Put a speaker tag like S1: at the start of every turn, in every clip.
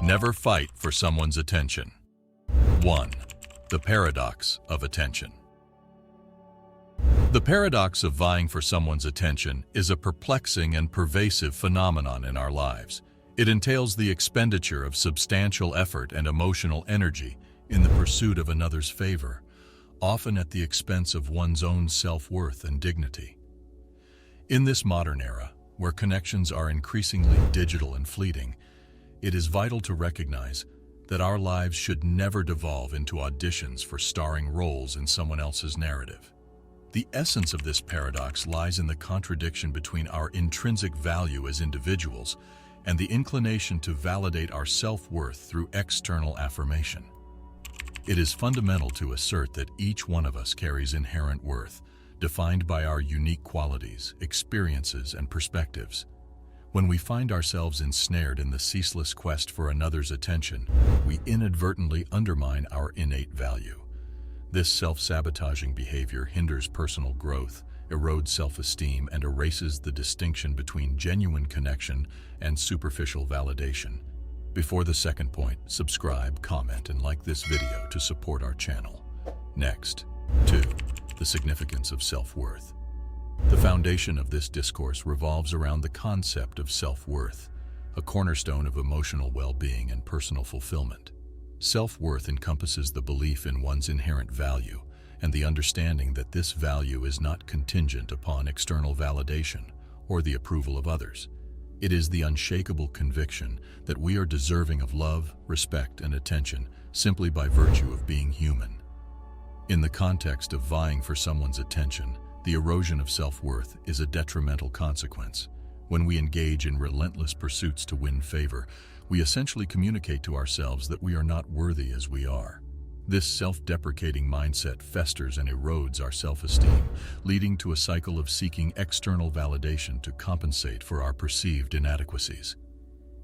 S1: Never fight for someone's attention. 1. The paradox of attention. The paradox of vying for someone's attention is a perplexing and pervasive phenomenon in our lives. It entails the expenditure of substantial effort and emotional energy in the pursuit of another's favor, often at the expense of one's own self-worth and dignity. In this modern era, where connections are increasingly digital and fleeting, it is vital to recognize that our lives should never devolve into auditions for starring roles in someone else's narrative. The essence of this paradox lies in the contradiction between our intrinsic value as individuals and the inclination to validate our self-worth through external affirmation. It is fundamental to assert that each one of us carries inherent worth, defined by our unique qualities, experiences, and perspectives. When we find ourselves ensnared in the ceaseless quest for another's attention, we inadvertently undermine our innate value. This self-sabotaging behavior hinders personal growth, erodes self-esteem, and erases the distinction between genuine connection and superficial validation. Before the second point, subscribe, comment, and like this video to support our channel. Next, 2. The significance of self-worth. The foundation of this discourse revolves around the concept of self-worth, a cornerstone of emotional well-being and personal fulfillment. Self-worth encompasses the belief in one's inherent value and the understanding that this value is not contingent upon external validation or the approval of others. It is the unshakable conviction that we are deserving of love, respect, and attention simply by virtue of being human. In the context of vying for someone's attention, the erosion of self-worth is a detrimental consequence. When we engage in relentless pursuits to win favor, we essentially communicate to ourselves that we are not worthy as we are. This self-deprecating mindset festers and erodes our self-esteem, leading to a cycle of seeking external validation to compensate for our perceived inadequacies.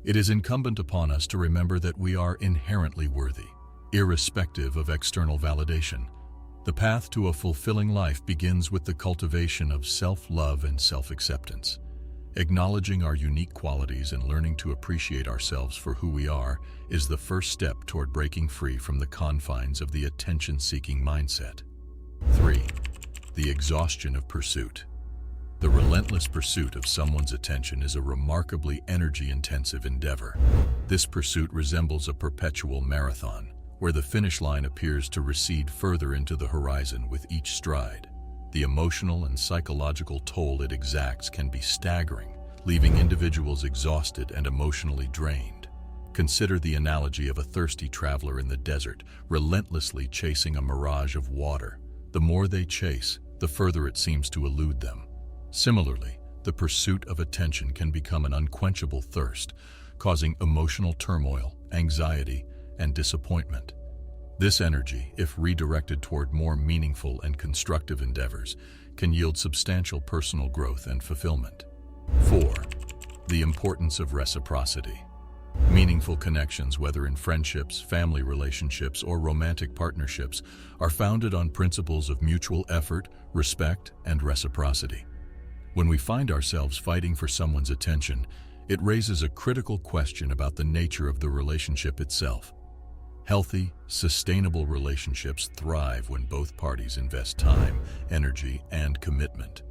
S1: It is incumbent upon us to remember that we are inherently worthy, irrespective of external validation. The path to a fulfilling life begins with the cultivation of self-love and self-acceptance. Acknowledging our unique qualities and learning to appreciate ourselves for who we are is the first step toward breaking free from the confines of the attention-seeking mindset. 3. The exhaustion of pursuit. The relentless pursuit of someone's attention is a remarkably energy-intensive endeavor. This pursuit resembles a perpetual marathon, where the finish line appears to recede further into the horizon with each stride. The emotional and psychological toll it exacts can be staggering, leaving individuals exhausted and emotionally drained. Consider the analogy of a thirsty traveler in the desert, relentlessly chasing a mirage of water. The more they chase, the further it seems to elude them. Similarly, the pursuit of attention can become an unquenchable thirst, causing emotional turmoil, anxiety, and disappointment. This energy, if redirected toward more meaningful and constructive endeavors, can yield substantial personal growth and fulfillment. 4. The importance of reciprocity. Meaningful connections, whether in friendships, family relationships, or romantic partnerships, are founded on principles of mutual effort, respect, and reciprocity. When we find ourselves fighting for someone's attention, it raises a critical question about the nature of the relationship itself. Healthy, sustainable relationships thrive when both parties invest time, energy, and commitment.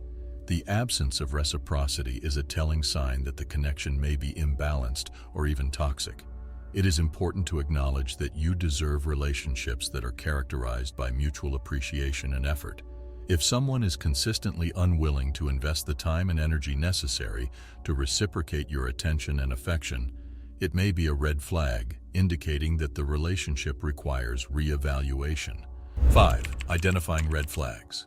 S1: The absence of reciprocity is a telling sign that the connection may be imbalanced or even toxic. It is important to acknowledge that you deserve relationships that are characterized by mutual appreciation and effort. If someone is consistently unwilling to invest the time and energy necessary to reciprocate your attention and affection, it may be a red flag, indicating that the relationship requires re-evaluation. 5. Identifying red flags.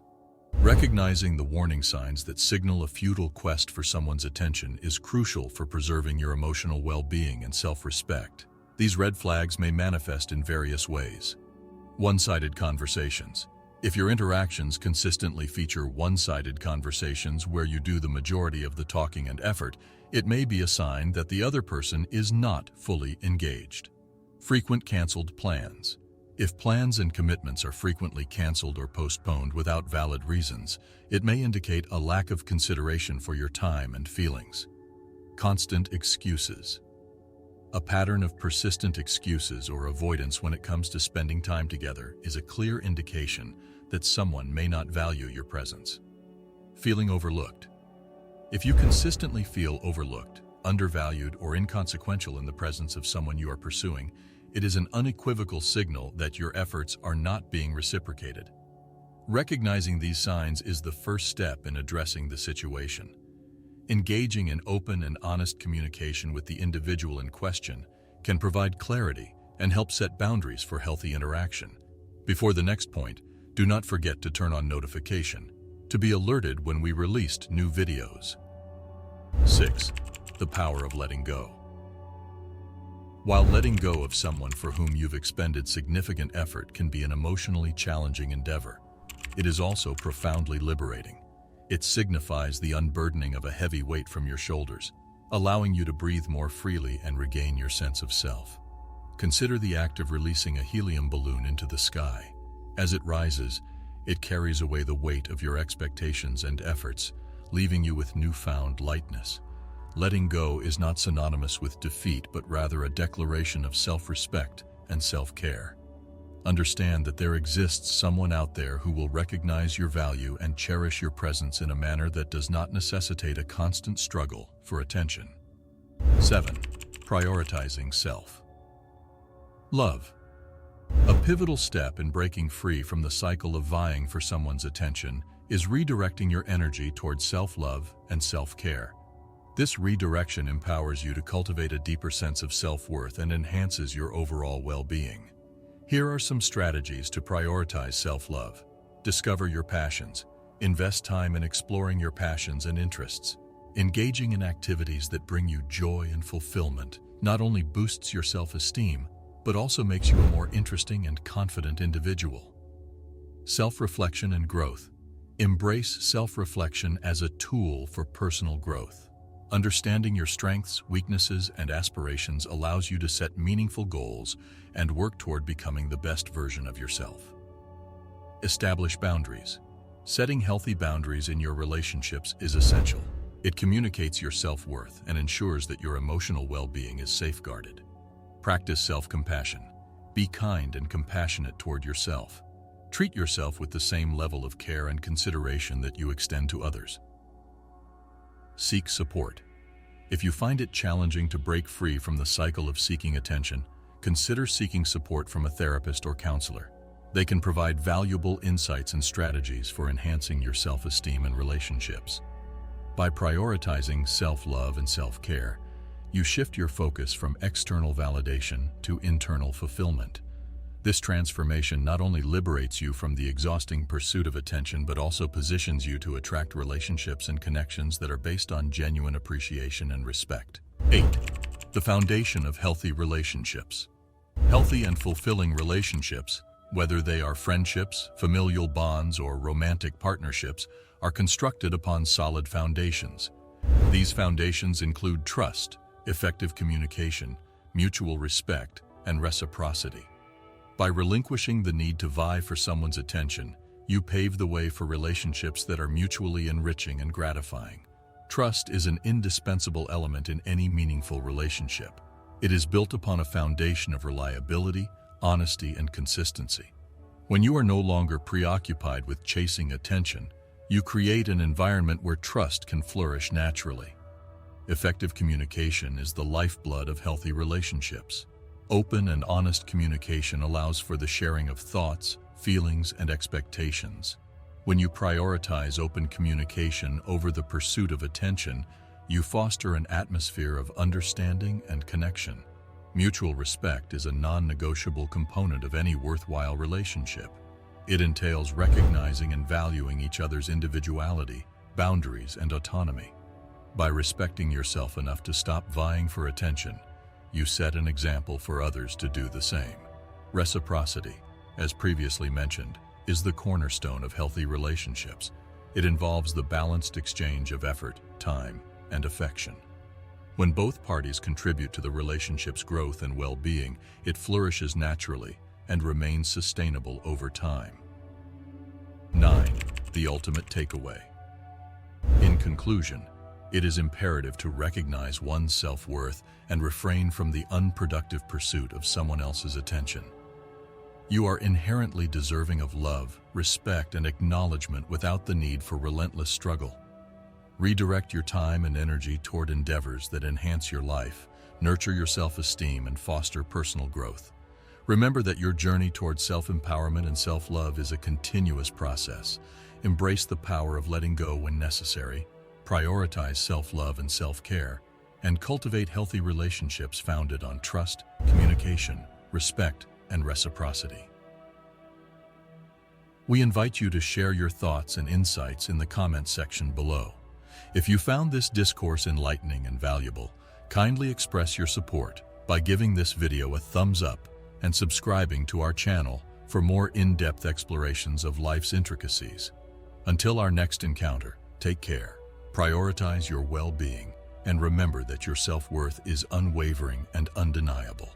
S1: Recognizing the warning signs that signal a futile quest for someone's attention is crucial for preserving your emotional well-being and self-respect. These red flags may manifest in various ways. One-sided conversations. If your interactions consistently feature one-sided conversations where you do the majority of the talking and effort, it may be a sign that the other person is not fully engaged. Frequent canceled plans. If plans and commitments are frequently canceled or postponed without valid reasons, it may indicate a lack of consideration for your time and feelings. Constant excuses. A pattern of persistent excuses or avoidance when it comes to spending time together is a clear indication that someone may not value your presence. Feeling overlooked. If you consistently feel overlooked, undervalued, or inconsequential in the presence of someone you are pursuing, it is an unequivocal signal that your efforts are not being reciprocated. Recognizing these signs is the first step in addressing the situation. Engaging in open and honest communication with the individual in question can provide clarity and help set boundaries for healthy interaction. Before the next point, do not forget to turn on notification to be alerted when we released new videos. 6. The power of letting go. While letting go of someone for whom you've expended significant effort can be an emotionally challenging endeavor, it is also profoundly liberating. It signifies the unburdening of a heavy weight from your shoulders, allowing you to breathe more freely and regain your sense of self. Consider the act of releasing a helium balloon into the sky. As it rises, it carries away the weight of your expectations and efforts, leaving you with newfound lightness. Letting go is not synonymous with defeat, but rather a declaration of self-respect and self-care. Understand that there exists someone out there who will recognize your value and cherish your presence in a manner that does not necessitate a constant struggle for attention. 7. Prioritizing self. Love. A pivotal step in breaking free from the cycle of vying for someone's attention is redirecting your energy towards self-love and self-care. This redirection empowers you to cultivate a deeper sense of self-worth and enhances your overall well-being. Here are some strategies to prioritize self-love. Discover your passions. Invest time in exploring your passions and interests. Engaging in activities that bring you joy and fulfillment not only boosts your self-esteem, but also makes you a more interesting and confident individual. Self-reflection and growth. Embrace self-reflection as a tool for personal growth. Understanding your strengths, weaknesses, and aspirations allows you to set meaningful goals and work toward becoming the best version of yourself. Establish boundaries. Setting healthy boundaries in your relationships is essential. It communicates your self-worth and ensures that your emotional well-being is safeguarded. Practice self-compassion. Be kind and compassionate toward yourself. Treat yourself with the same level of care and consideration that you extend to others. Seek support. If you find it challenging to break free from the cycle of seeking attention, consider seeking support from a therapist or counselor. They can provide valuable insights and strategies for enhancing your self-esteem and relationships. By prioritizing self-love and self-care, you shift your focus from external validation to internal fulfillment. This transformation not only liberates you from the exhausting pursuit of attention, but also positions you to attract relationships and connections that are based on genuine appreciation and respect. 8. The foundation of healthy relationships. Healthy and fulfilling relationships, whether they are friendships, familial bonds, or romantic partnerships, are constructed upon solid foundations. These foundations include trust, effective communication, mutual respect, and reciprocity. By relinquishing the need to vie for someone's attention, you pave the way for relationships that are mutually enriching and gratifying. Trust is an indispensable element in any meaningful relationship. It is built upon a foundation of reliability, honesty, and consistency. When you are no longer preoccupied with chasing attention, you create an environment where trust can flourish naturally. Effective communication is the lifeblood of healthy relationships. Open and honest communication allows for the sharing of thoughts, feelings, and expectations. When you prioritize open communication over the pursuit of attention, you foster an atmosphere of understanding and connection. Mutual respect is a non-negotiable component of any worthwhile relationship. It entails recognizing and valuing each other's individuality, boundaries, and autonomy. By respecting yourself enough to stop vying for attention, you set an example for others to do the same. Reciprocity, as previously mentioned, is the cornerstone of healthy relationships. It involves the balanced exchange of effort, time, and affection. When both parties contribute to the relationship's growth and well-being, it flourishes naturally and remains sustainable over time. 9. The ultimate takeaway. In conclusion, it is imperative to recognize one's self-worth and refrain from the unproductive pursuit of someone else's attention. You are inherently deserving of love, respect, and acknowledgement without the need for relentless struggle. Redirect your time and energy toward endeavors that enhance your life, nurture your self-esteem, and foster personal growth. Remember that your journey toward self-empowerment and self-love is a continuous process. Embrace the power of letting go when necessary, prioritize self-love and self-care, and cultivate healthy relationships founded on trust, communication, respect, and reciprocity. We invite you to share your thoughts and insights in the comments section below. If you found this discourse enlightening and valuable, kindly express your support by giving this video a thumbs up and subscribing to our channel for more in-depth explorations of life's intricacies. Until our next encounter, take care, prioritize your well-being, and remember that your self-worth is unwavering and undeniable.